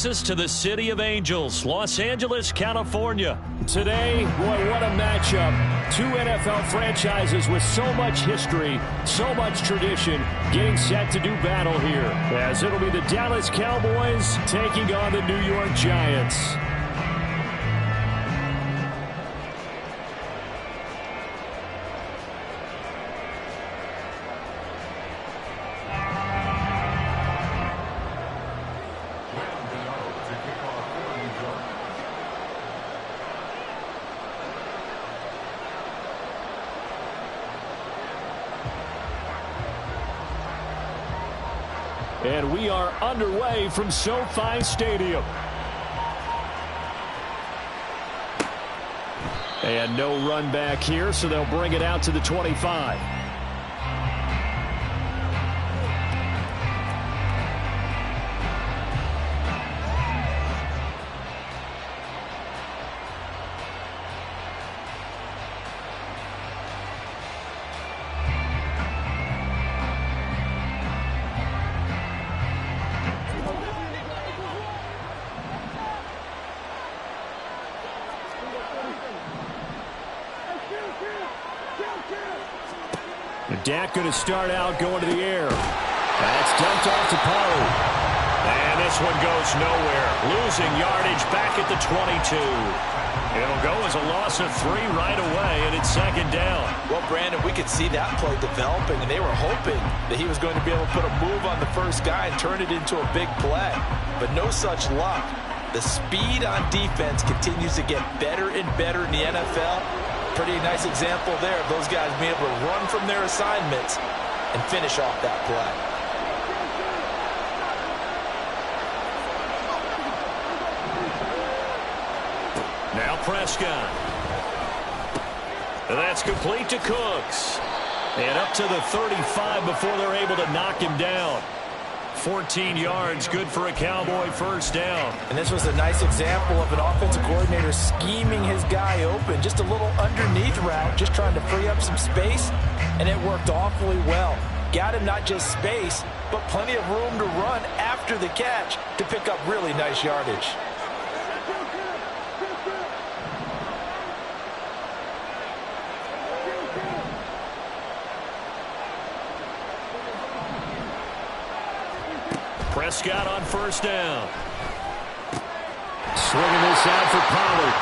To the City of Angels, Los Angeles, California. Today, boy, what a matchup. Two NFL franchises with so much history, so much tradition, getting set to do battle here. As it'll be the Dallas Cowboys taking on the New York Giants. And we are underway from SoFi Stadium. And no run back here, so they'll bring it out to the 25. Dak going to start out going to the air. That's dumped off to Pollard. And this one goes nowhere. Losing yardage back at the 22. It'll go as a loss of 3 right away, and it's second down. Well, Brandon, we could see that play developing, and they were hoping that he was going to be able to put a move on the first guy and turn it into a big play. But no such luck. The speed on defense continues to get better and better in the NFL. Pretty nice example there of those guys being able to run from their assignments and finish off that play. Now Prescott. That's complete to Cooks. And up to the 35 before they're able to knock him down. 14 yards, good for a Cowboy first down. And this was a nice example of an offensive coordinator scheming his guy open. Just a little underneath route, just trying to free up some space, and it worked awfully well. Got him not just space, but plenty of room to run after the catch to pick up really nice yardage. Prescott on first down. Swinging this out for Pollard.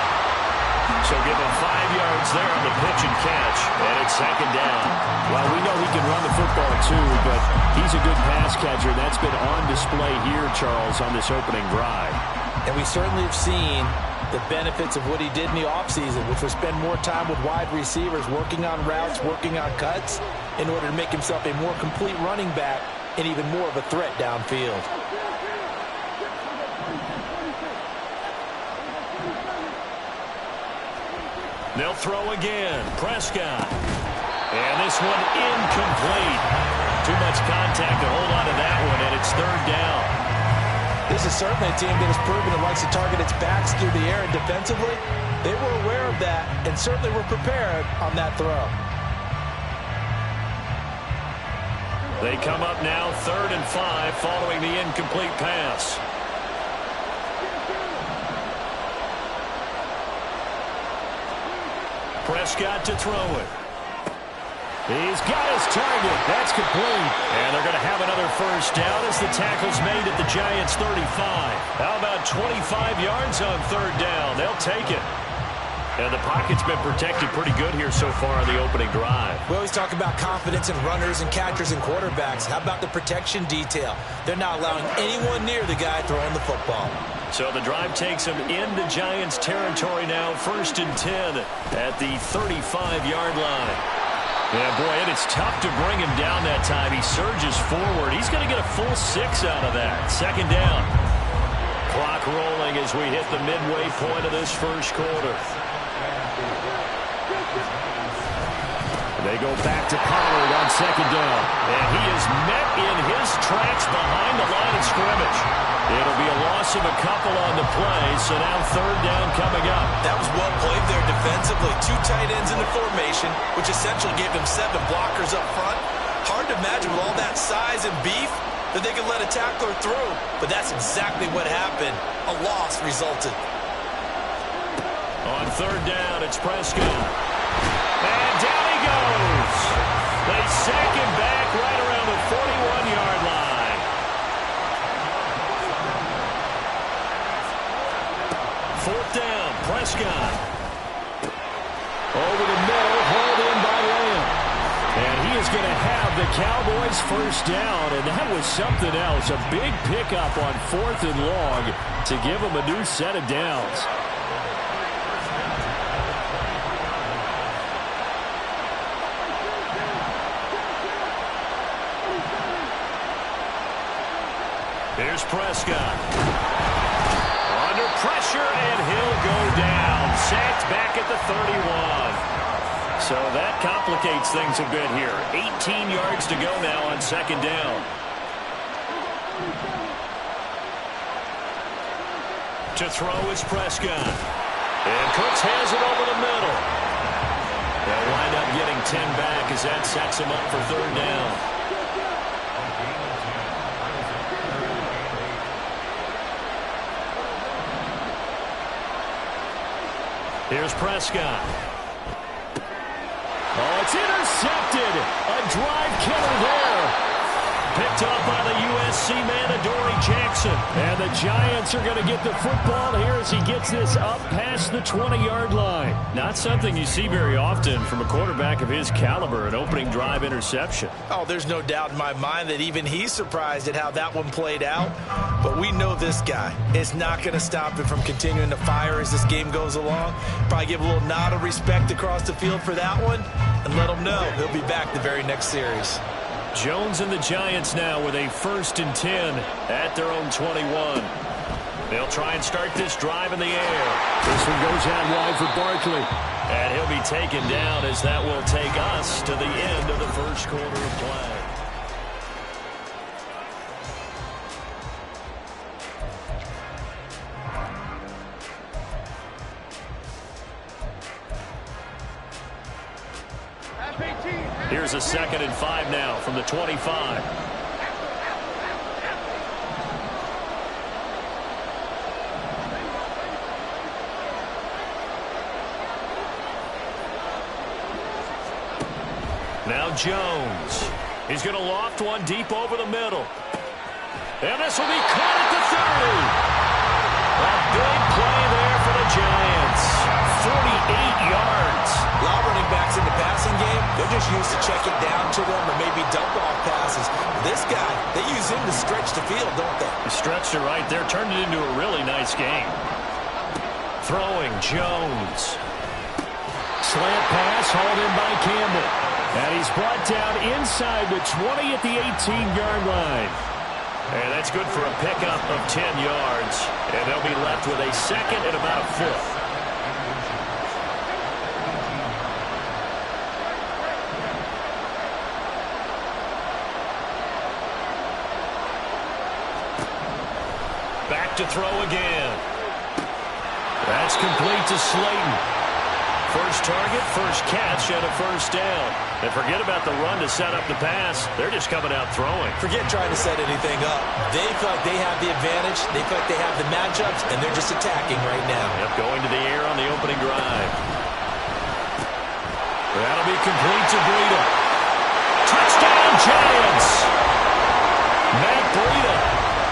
So give him 5 yards there on the pitch and catch. And it's second down. Well, we know he can run the football too, but he's a good pass catcher. That's been on display here, Charles, on this opening drive. And we certainly have seen the benefits of what he did in the offseason, which was spend more time with wide receivers, working on routes, working on cuts, in order to make himself a more complete running back and even more of a threat downfield. They'll throw again. Prescott. And this one incomplete. Too much contact to hold on to that one, and it's third down. This is certainly a team that has proven it likes to target its backs through the air, and defensively, they were aware of that and certainly were prepared on that throw. They come up now 3rd and 5 following the incomplete pass. Prescott to throw it. He's got his target. That's complete. And they're going to have another first down as the tackle's made at the Giants' 35. How about 25 yards on 3rd down? They'll take it. And the pocket's been protected pretty good here so far on the opening drive. We always talk about confidence in runners and catchers and quarterbacks. How about the protection detail? They're not allowing anyone near the guy throwing the football. So the drive takes them into Giants territory now, 1st and 10 at the 35-yard line. Yeah, boy, and it's tough to bring him down that time. He surges forward. He's going to get a full 6 out of that. Second down. Clock rolling as we hit the midway point of this first quarter. They go back to Pollard on second down. And he is met in his tracks behind the line of scrimmage. It'll be a loss of a couple on the play, so now 3rd down coming up. That was well played there defensively. 2 tight ends in the formation, which essentially gave them 7 blockers up front. Hard to imagine with all that size and beef, that they could let a tackler through, but that's exactly what happened. A loss resulted. On third down, it's Prescott. And down he goes. They sack him back right around the 41-yard line. Fourth down, Prescott. Over the middle, hauled in by Lamb. And he is going to have the Cowboys first down, and that was something else. A big pickup on 4th and long to give them a new set of downs. Here's Prescott. Under pressure, and he'll go down. Sacked back at the 31. So that complicates things a bit here. 18 yards to go now on second down. To throw is Prescott. And Cooks has it over the middle. They'll wind up getting 10 back as that sets him up for third down. Here's Prescott. Oh, it's intercepted. A drive killer there. Picked up by the USC man, Adoree Jackson. And the Giants are going to get the football here as he gets this up past the 20-yard line. Not something you see very often from a quarterback of his caliber, an opening drive interception. Oh, there's no doubt in my mind that even he's surprised at how that one played out. But we know this guy is not going to stop him from continuing to fire as this game goes along. Probably give a little nod of respect across the field for that one and let him know he'll be back the very next series. Jones and the Giants now with a 1st and 10 at their own 21. They'll try and start this drive in the air. This one goes out wide for Barkley. And he'll be taken down as that will take us to the end of the first quarter of play. Here's a 2nd and 5 now from the 25. Now Jones. He's going to loft one deep over the middle. And this will be caught at the 30. A big play there for the Giants. 48 yards. A lot of running backs in the passing game, they're just used to check it down to them or maybe dump off passes. This guy, they use him to stretch the field, don't they? He stretched it right there, turned it into a really nice game. Throwing Jones. Slant pass hauled in by Campbell. And he's brought down inside the 20 at the 18-yard line. And that's good for a pickup of 10 yards. And they'll be left with a 2nd and about a 5th. Back to throw again. That's complete to Slayton. First target, first catch, and a first down. And forget about the run to set up the pass. They're just coming out throwing. Forget trying to set anything up. They feel like they have the advantage. They feel like they have the matchups, and they're just attacking right now. Yep, going to the air on the opening drive. That'll be complete to Breida. Touchdown, Giants! Matt Breida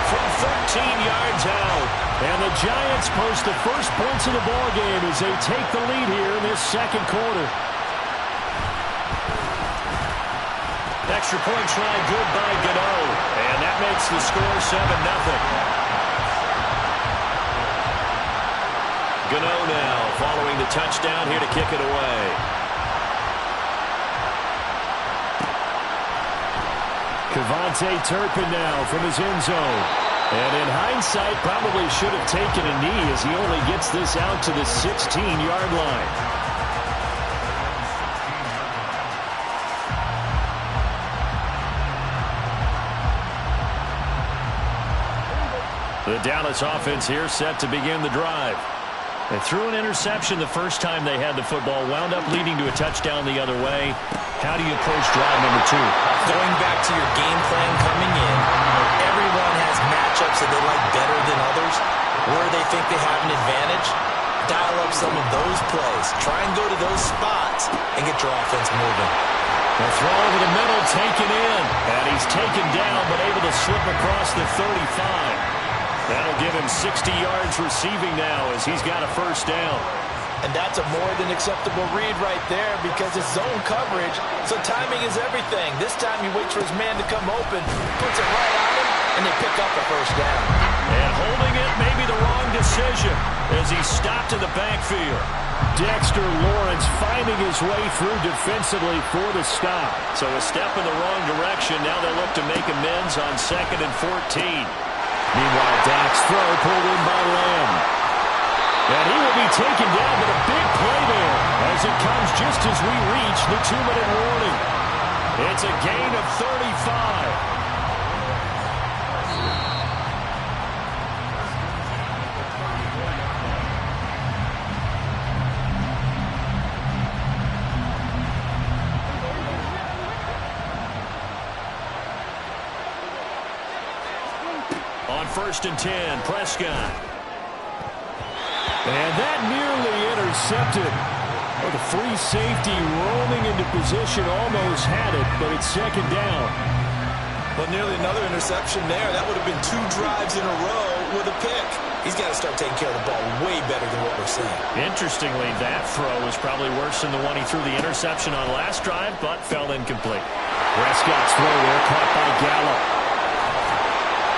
from 13 yards out. And the Giants post the first points of the ball game as they take the lead here in this second quarter. Extra point try good by Gano. And that makes the score 7-0. Gano now following the touchdown here to kick it away. Kevontae Turpin now from his end zone. And in hindsight, probably should have taken a knee as he only gets this out to the 16-yard line. The Dallas offense here set to begin the drive. They threw an interception the first time they had the football, wound up leading to a touchdown the other way. How do you approach drive number 2? Going back to your game plan coming in, everyone has matchups that they like better than others. Where they think they have an advantage, dial up some of those plays. Try and go to those spots and get your offense moving. The throw over the middle, taken in. And he's taken down, but able to slip across the 35. That'll give him 60 yards receiving now as he's got a first down. And that's a more than acceptable read right there because it's zone coverage, so timing is everything. This time he waits for his man to come open, puts it right on him, and they pick up the first down. And holding it may be the wrong decision as he stopped in the backfield. Dexter Lawrence finding his way through defensively for the stop. So a step in the wrong direction. Now they look to make amends on 2nd and 14. Meanwhile, Dak's throw pulled in by Lamb. And he will be taken down, but a big play there as it comes just as we reach the 2-minute warning. It's a gain of 35. On 1st and 10, Prescott. And that nearly intercepted. Oh, the free safety roaming into position almost had it, but it's 2nd down. But nearly another interception there. That would have been 2 drives in a row with a pick. He's got to start taking care of the ball way better than what we're seeing. Interestingly, that throw was probably worse than the one he threw the interception on last drive, but fell incomplete. Prescott's throw there caught by Gallup.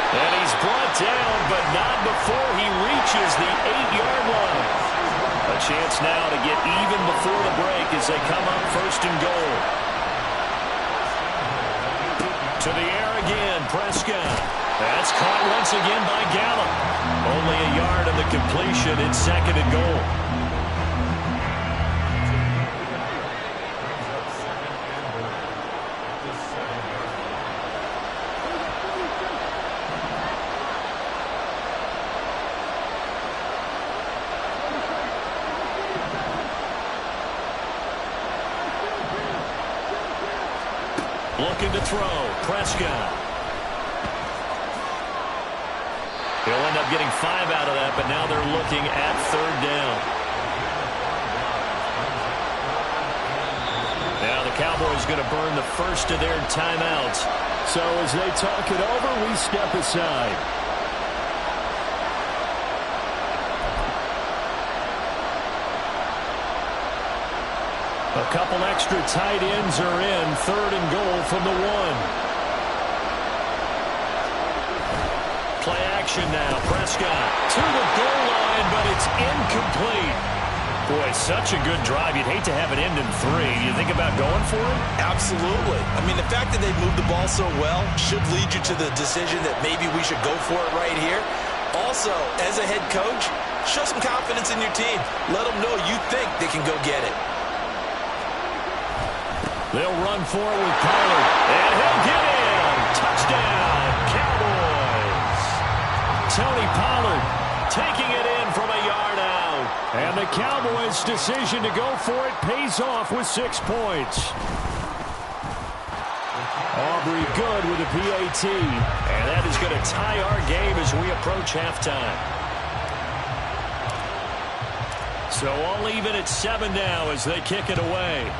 And he's brought down, but not before he reaches the 8-yard line. A chance now to get even before the break as they come up 1st and goal. To the air again, Prescott. That's caught once again by Gallup. Only a yard of the completion. It's 2nd and goal. Looking to throw, Prescott. He'll end up getting 5 out of that, but now they're looking at 3rd down. Now the Cowboys going to burn the first of their timeouts. So as they talk it over, we step aside. A couple extra tight ends are in. 3rd and goal from the 1. Play action now. Prescott to the goal line, but it's incomplete. Boy, such a good drive. You'd hate to have it end in 3. You think about going for it? Absolutely. I mean, the fact that they moved the ball so well should lead you to the decision that maybe we should go for it right here. Also, as a head coach, show some confidence in your team. Let them know you think they can go get it. They'll run for it with Pollard. And he'll get in. Touchdown, Cowboys. Tony Pollard taking it in from a yard out. And the Cowboys' decision to go for it pays off with 6 points. Aubrey good with a PAT. And that is going to tie our game as we approach halftime. So all even at 7 now as they kick it away.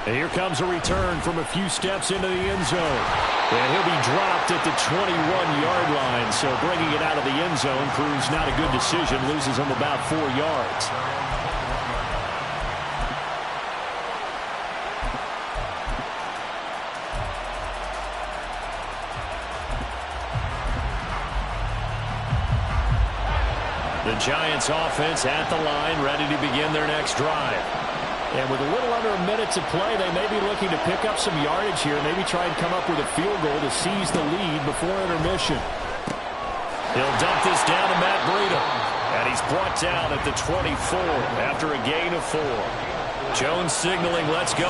And here comes a return from a few steps into the end zone. And he'll be dropped at the 21-yard line. So bringing it out of the end zone proves not a good decision. Loses him about 4 yards. The Giants offense at the line, ready to begin their next drive. And with a little under a minute to play, they may be looking to pick up some yardage here, maybe try and come up with a field goal to seize the lead before intermission. He'll dump this down to Matt Breida. And he's brought down at the 24 after a gain of 4. Jones signaling, let's go,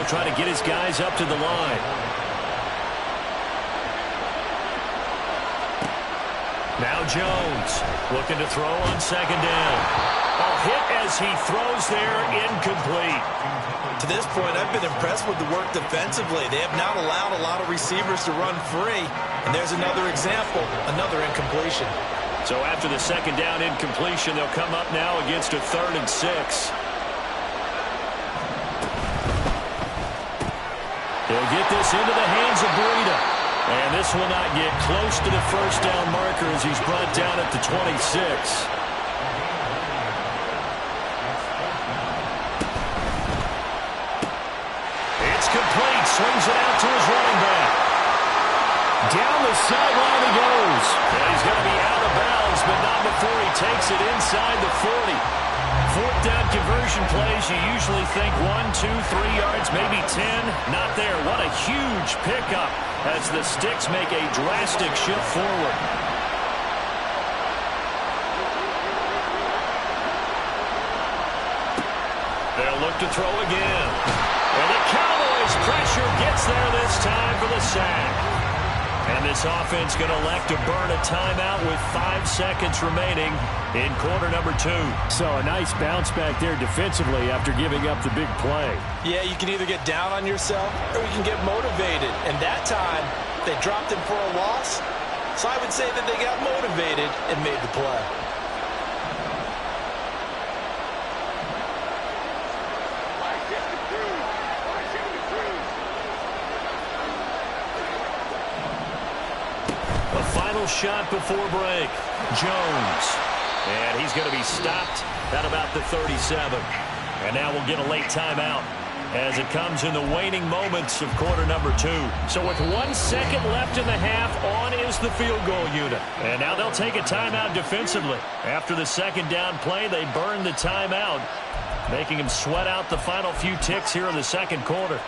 trying to get his guys up to the line. Now Jones looking to throw on second down. Hit as he throws there, incomplete. To this point, I've been impressed with the work defensively. They have not allowed a lot of receivers to run free. And there's another example, another incompletion. So after the second down incompletion, they'll come up now against a 3rd and 6. He'll get this into the hands of Breida. And this will not get close to the first down marker as he's brought down at the 26. Complete, swings it out to his running back. Down the sideline he goes. And he's going to be out of bounds, but not before he takes it inside the 40. 4th down conversion plays, you usually think 1, 2, 3 yards, maybe 10. Not there. What a huge pickup as the Sticks make a drastic shift forward. They'll look to throw again. And the Cowboys pressure gets there this time for the sack. And this offense going to elect to burn a timeout with 5 seconds remaining in quarter number 2. So a nice bounce back there defensively after giving up the big play. Yeah, you can either get down on yourself or you can get motivated. And that time, they dropped him for a loss. So I would say that they got motivated and made the play. Shot before break. Jones. And he's going to be stopped at about the 37. And now we'll get a late timeout as it comes in the waning moments of quarter number 2. So with 1 second left in the half, on is the field goal unit. And now they'll take a timeout defensively. After the second down play, they burn the timeout, making them sweat out the final few ticks here in the second quarter.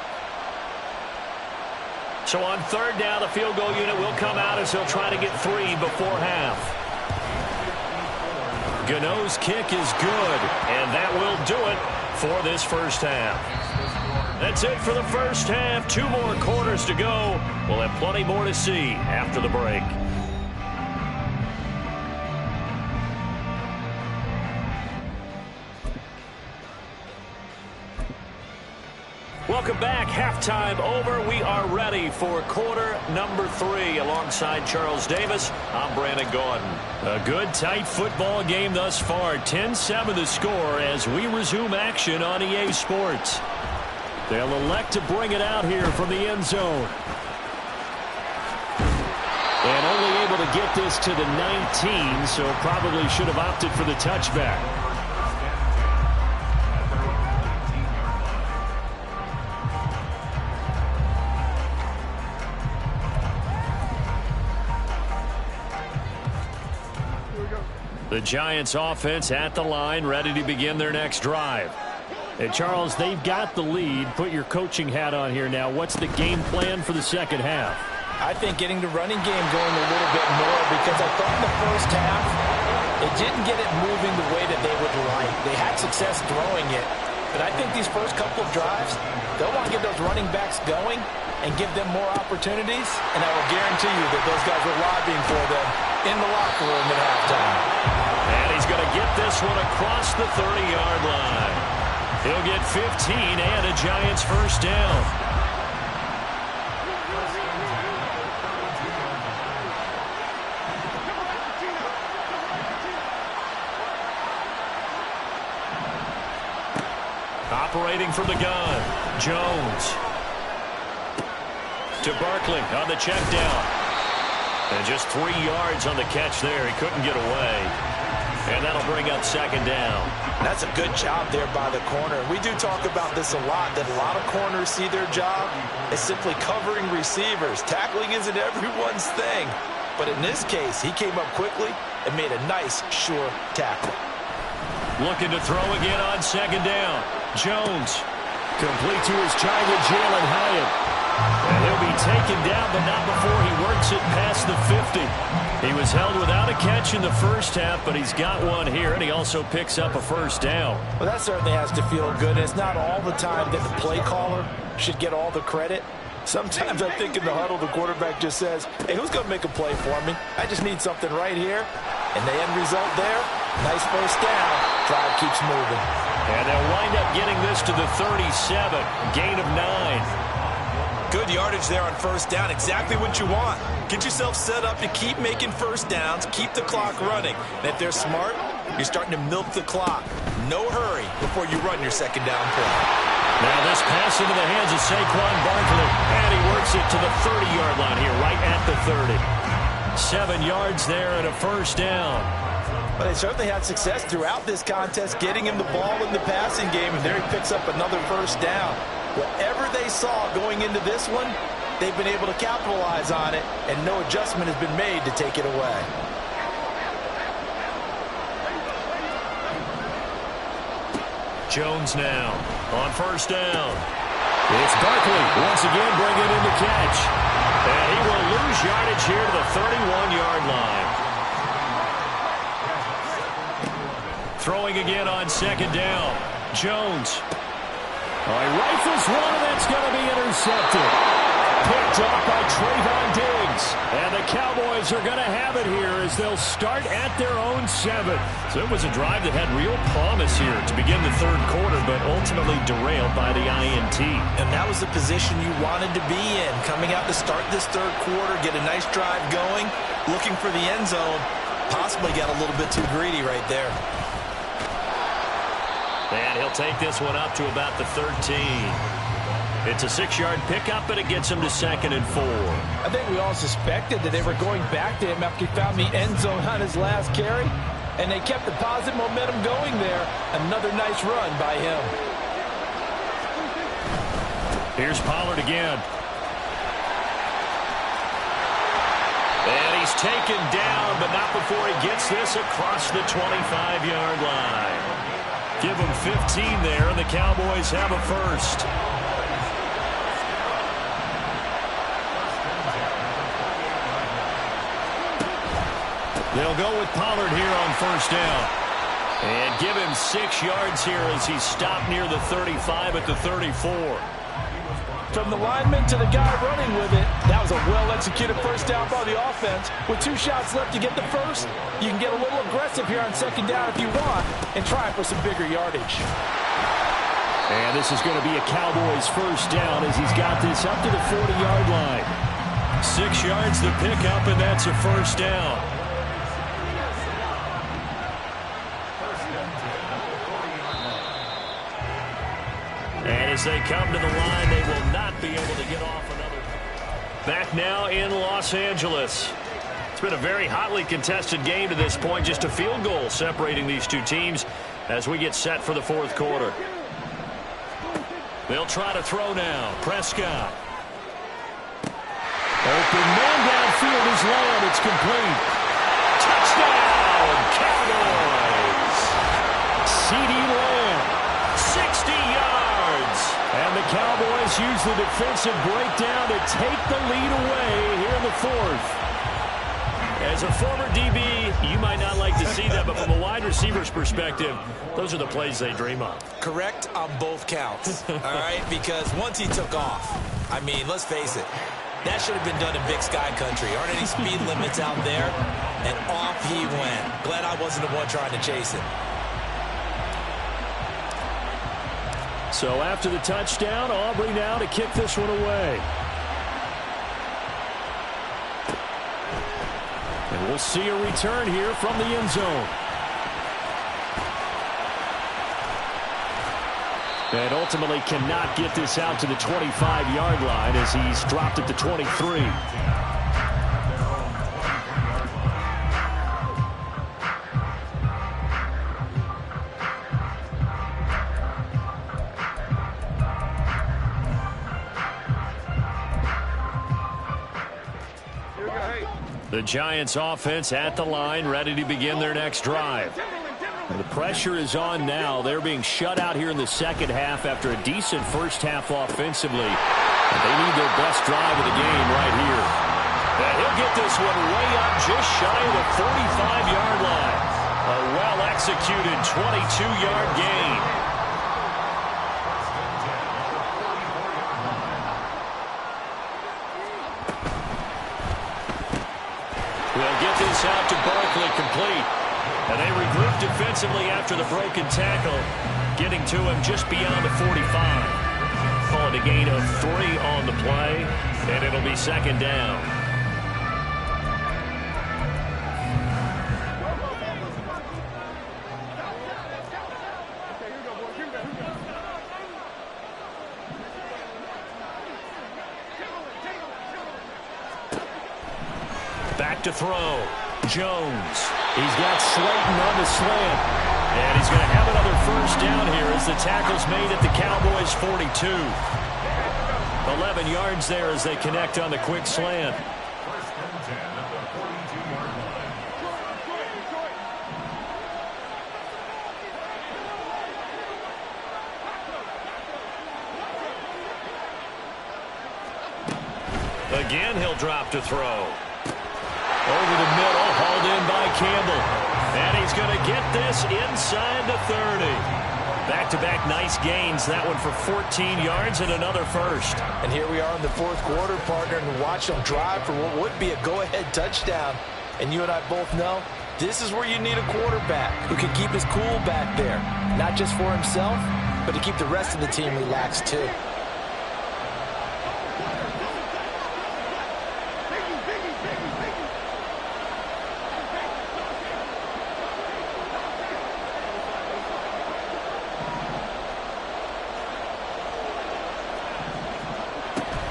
So on 3rd down, the field goal unit will come out as they'll try to get 3 before half. Gano's kick is good, and that will do it for this first half. That's it for the first half. 2 more quarters to go. We'll have plenty more to see after the break. Welcome back. Halftime over. We are ready for quarter number 3. Alongside Charles Davis, I'm Brandon Gordon. A good, tight football game thus far. 10-7 the score as we resume action on EA Sports. They'll elect to bring it out here from the end zone. And only able to get this to the 19, so probably should have opted for the touchback. The Giants offense at the line, ready to begin their next drive. Hey, Charles, they've got the lead. Put your coaching hat on here now. What's the game plan for the second half? I think getting the running game going a little bit more, because I thought in the first half, it didn't get it moving the way that they would like. They had success throwing it, but I think these first couple of drives, they'll want to get those running backs going and give them more opportunities, and I will guarantee you that those guys were lobbying for them in the locker room at halftime. And he's going to get this one across the 30-yard line. He'll get 15 and a Giants first down. Operating from the gun, Jones. To Barkley on the check down. And just 3 yards on the catch there. He couldn't get away. And that'll bring up second down. That's a good job there by the corner. We do talk about this a lot, that a lot of corners see their job as simply covering receivers. Tackling isn't everyone's thing. But in this case, he came up quickly and made a nice, sure tackle. Looking to throw again on second down. Jones. Complete to his giant Jalen Hyatt. And he'll be taken down, but not before he works it past the 50. He was held without a catch in the first half, but he's got one here, and he also picks up a first down. Well, that certainly has to feel good. It's not all the time that the play caller should get all the credit. Sometimes I think in the huddle, the quarterback just says, hey, who's going to make a play for me? I just need something right here. And the end result there, nice first down. Drive keeps moving. And they'll wind up getting this to the 37, gain of 9. Good yardage there on first down, exactly what you want. Get yourself set up to keep making first downs, keep the clock running. And if they're smart, you're starting to milk the clock. No hurry before you run your second down play. Now this pass into the hands of Saquon Barkley, and he works it to the 30-yard line here, right at the 30. 7 yards there and a first down. But they certainly had success throughout this contest, getting him the ball in the passing game, and there he picks up another first down. Whatever they saw going into this one, they've been able to capitalize on it, and no adjustment has been made to take it away. Jones now on first down. It's Barkley once again bringing in the catch. And he will lose yardage here to the 31-yard line. Throwing again on second down. Jones. He rifles one, and that's going to be intercepted. Picked off by Trayvon Diggs. And the Cowboys are going to have it here as they'll start at their own 7. So it was a drive that had real promise here to begin the third quarter, but ultimately derailed by the INT. And that was the position you wanted to be in. Coming out to start this third quarter, get a nice drive going, looking for the end zone. Possibly got a little bit too greedy right there. And he'll take this one up to about the 13. It's a 6-yard pickup, but it gets him to 2nd and 4. I think we all suspected that they were going back to him after he found the end zone on his last carry, and they kept the positive momentum going there. Another nice run by him. Here's Pollard again. And he's taken down, but not before he gets this across the 25-yard line. Give him 15 there, and the Cowboys have a first. They'll go with Pollard here on first down. And give him 6 yards here as he's stopped near the 35 at the 34. From the lineman to the guy running with it, that was a well-executed first down by the offense. With 2 shots left to get the first, you can get a little aggressive here on second down if you want and try for some bigger yardage. And this is going to be a Cowboys first down as he's got this up to the 40-yard line. 6 yards to pick up, and that's a first down. And as they come to the line, they will not be able to get off another. Back now in Los Angeles. It's been a very hotly contested game to this point. Just a field goal separating these two teams as we get set for the fourth quarter. They'll try to throw now. Prescott. Open man downfield is Lamb. It's complete. Touchdown, Cowboys. CeeDee Lamb, 60 yards. And the Cowboys use the defensive breakdown to take the lead away here in the fourth. As a former DB, you might not like to see that, but from a wide receiver's perspective, those are the plays they dream of. Correct on both counts, all right? Because once he took off, I mean, let's face it, that should have been done in Big Sky Country. Aren't any speed limits out there? And off he went. Glad I wasn't the one trying to chase it. So after the touchdown, Aubrey now to kick this one away. And we'll see a return here from the end zone. And ultimately cannot get this out to the 25-yard line as he's dropped at the 23. The Giants offense at the line, ready to begin their next drive. The pressure is on now. They're being shut out here in the second half after a decent first half offensively. And they need their best drive of the game right here. And he'll get this one way up just shy of the 45-yard line. A well-executed 22-yard gain. We'll get this out to Barkley, complete. And they regroup defensively after the broken tackle, getting to him just beyond the 45. Call it a gain of 3 on the play, and it'll be second down. Back to throw. Jones. He's got Slayton on the slant. And he's going to have another first down here as the tackle's made at the Cowboys' 42. 11 yards there as they connect on the quick slant. Again, he'll drop to throw. Over the middle, hauled in by Campbell. And he's going to get this inside the 30. Back-to-back nice gains. That one for 14 yards and another first. And here we are in the fourth quarter, partner, and watch them drive for what would be a go-ahead touchdown. And you and I both know this is where you need a quarterback who can keep his cool back there. Not just for himself, but to keep the rest of the team relaxed too.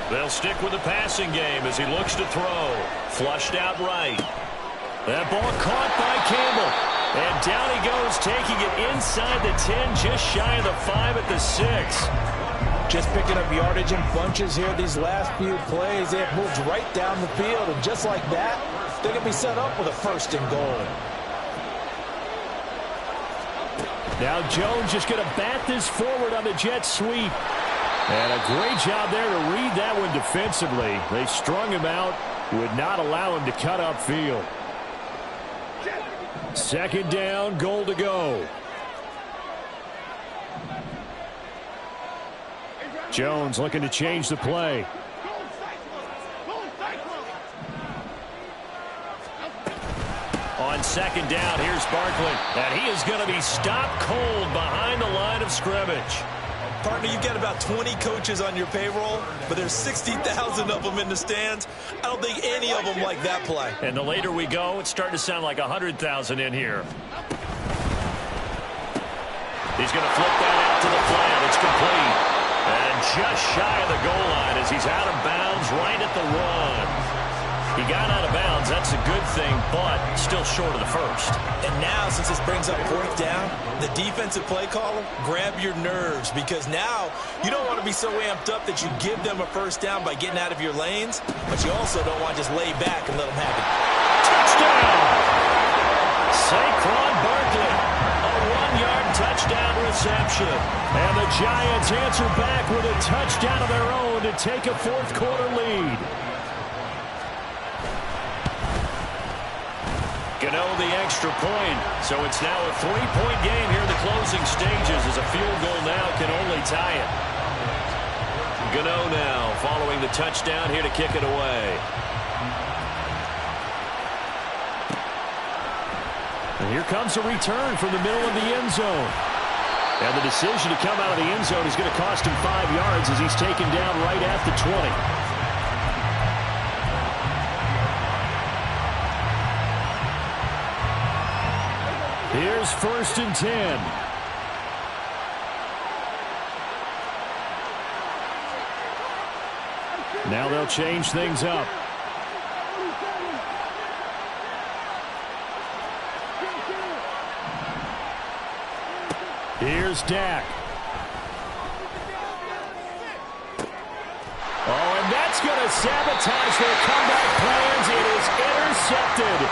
They'll stick with the passing game as he looks to throw. Flushed out right. That ball caught by Campbell. And down he goes, taking it inside the 10, just shy of the 5 at the 6. Just picking up yardage in bunches here these last few plays. They have moved right down the field, and just like that, they're going to be set up with a first and goal. Now Jones just going to bat this forward on the jet sweep. And a great job there to read that one defensively. They strung him out, would not allow him to cut upfield. Second down, goal to go. Jones looking to change the play. On second down, here's Barkley. And he is going to be stopped cold behind the line of scrimmage. Partner, you've got about 20 coaches on your payroll, but there's 60,000 of them in the stands. I don't think any of them like that play. And the later we go, it's starting to sound like 100,000 in here. He's going to flip that out to the flat. It's complete. And just shy of the goal line as he's out of bounds right at the run. He got out of bounds. That's a good thing, but still short of the first. And now, since this brings up fourth down, the defensive play caller, grab your nerves, because now you don't want to be so amped up that you give them a first down by getting out of your lanes, but you also don't want to just lay back and let them have it. Touchdown! Saquon Barkley, a 1-yard touchdown reception. And the Giants answer back with a touchdown of their own to take a fourth quarter lead. Gano the extra point, so it's now a 3-point game here in the closing stages as a field goal now can only tie it. Gano now following the touchdown here to kick it away. And here comes a return from the middle of the end zone. And the decision to come out of the end zone is going to cost him 5 yards as he's taken down right at the 20. Here's first and 10. Now they'll change things up. Here's Dak. Oh, and that's going to sabotage their comeback plans. It is intercepted.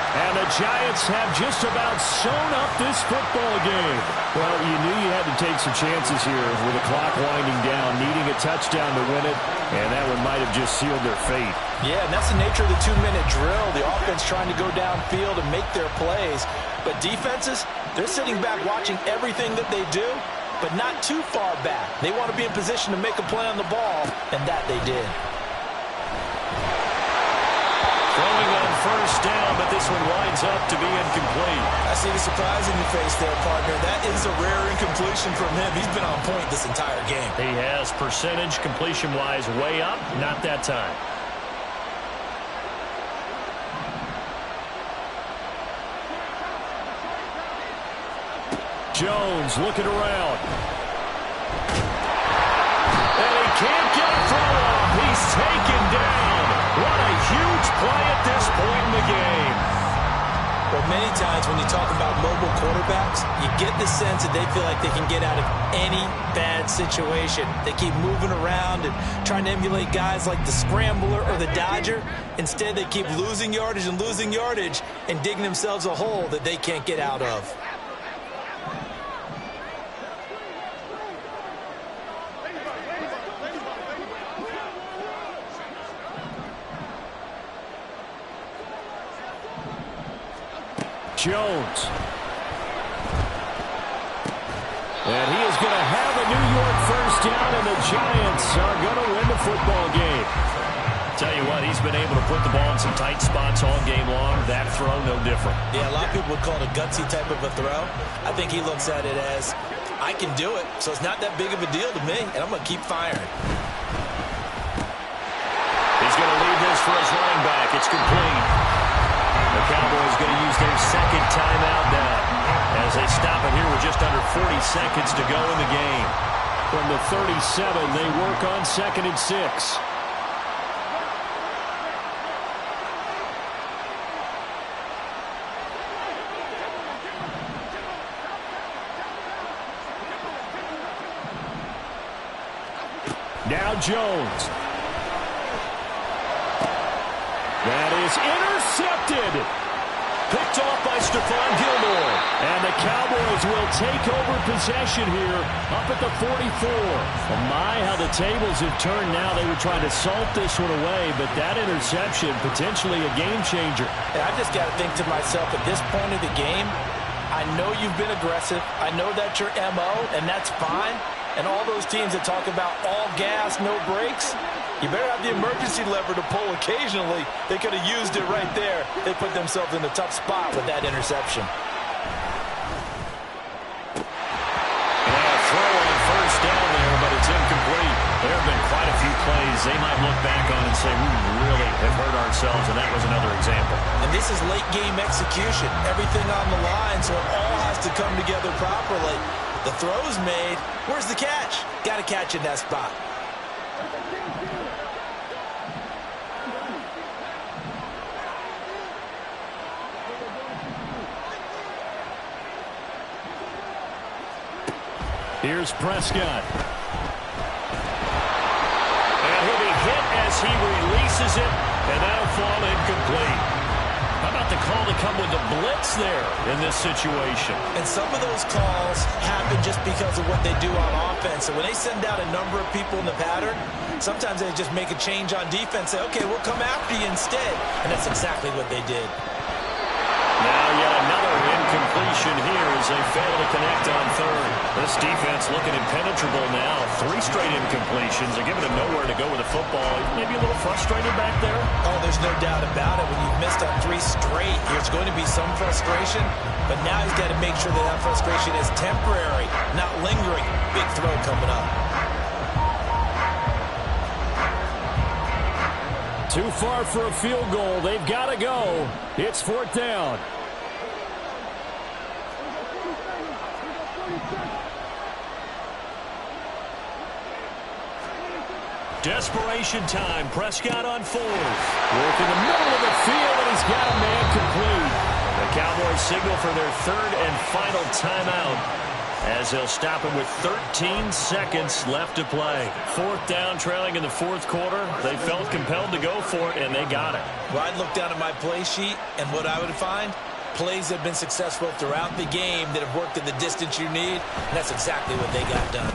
And the Giants have just about sewn up this football game. Well, you knew you had to take some chances here with the clock winding down, needing a touchdown to win it, and that one might have just sealed their fate. Yeah, and that's the nature of the 2-minute drill. The offense trying to go downfield and make their plays. But defenses, they're sitting back watching everything that they do, but not too far back. They want to be in position to make a play on the ball, and that they did. Throwing on first this one winds up to be incomplete. I see the surprise in your face there, partner. That is a rare incompletion from him. He's been on point this entire game. He has percentage completion-wise way up, not that time. Jones looking around. And he can't get a throw off. He's taken down. What a huge play at this point in the game. Well, many times when you talk about mobile quarterbacks, you get the sense that they feel like they can get out of any bad situation. They keep moving around and trying to emulate guys like the Scrambler or the Dodger. Instead, they keep losing yardage and digging themselves a hole that they can't get out of. Jones. And he is going to have a New York first down, and the Giants are going to win the football game. Tell you what, he's been able to put the ball in some tight spots all game long. That throw, no different. Yeah, a lot of people would call it a gutsy type of a throw. I think he looks at it as, I can do it, so it's not that big of a deal to me, and I'm going to keep firing. He's going to leave this for his running back. It's complete. The Cowboys going to use their second timeout now as they stop it here with just under 40 seconds to go in the game. From the 37, they work on 2nd and 6. Now Jones. That is intercepted. Picked off by Stephon Gilmore. And the Cowboys will take over possession here up at the 44. Oh my, how the tables have turned now. They were trying to salt this one away, but that interception, potentially a game changer. And I just got to think to myself, at this point of the game, I know you've been aggressive. I know that's your MO, and that's fine. And all those teams that talk about all gas, no brakes, you better have the emergency lever to pull occasionally. They could have used it right there. They put themselves in a tough spot with that interception. And a throw on first down there, but it's incomplete. There have been quite a few plays they might look back on and say, we really have hurt ourselves, and that was another example. And this is late game execution. Everything on the line, so it all has to come together properly. The throw's made. Where's the catch? Got to catch in that spot. Here's Prescott. And he'll be hit as he releases it, and that'll fall incomplete. How about the call to come with the blitz there in this situation? And some of those calls happen just because of what they do on offense. So when they send out a number of people in the pattern, sometimes they just make a change on defense, say, okay, we'll come after you instead. And that's exactly what they did. Now yet another incompletion here as they fail to connect on third. This defense looking impenetrable now. 3 straight incompletions. They're giving them nowhere to go with the football. Maybe a little frustrated back there? Oh, there's no doubt about it. When you've missed on 3 straight, there's going to be some frustration. But now he's got to make sure that that frustration is temporary, not lingering. Big throw coming up. Too far for a field goal. They've got to go. It's 4th down. Desperation time. Prescott on 4th. Work in the middle of the field, and he's got a man complete. The Cowboys signal for their 3rd and final timeout as they'll stop him with 13 seconds left to play. 4th down, trailing in the 4th quarter. They felt compelled to go for it, and they got it. Well, I'd look down at my play sheet, and what I would find, plays have been successful throughout the game that have worked at the distance you need, and that's exactly what they got done.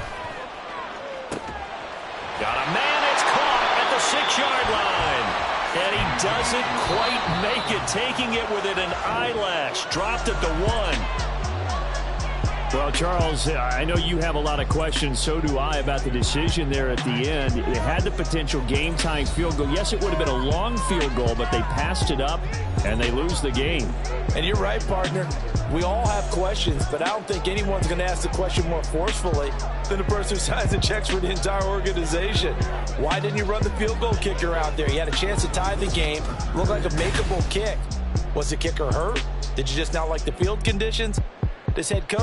Got a man, it's caught at the 6-yard line. And he doesn't quite make it, taking it within an eyelash. Dropped at the 1. Well, Charles, I know you have a lot of questions. So do I about the decision there at the end. They had the potential game-tying field goal. Yes, it would have been a long field goal, but they passed it up, and they lose the game. And you're right, partner. We all have questions, but I don't think anyone's going to ask the question more forcefully than the person who signs the checks for the entire organization. Why didn't you run the field goal kicker out there? You had a chance to tie the game. Looked like a makeable kick. Was the kicker hurt? Did you just not like the field conditions? This head coach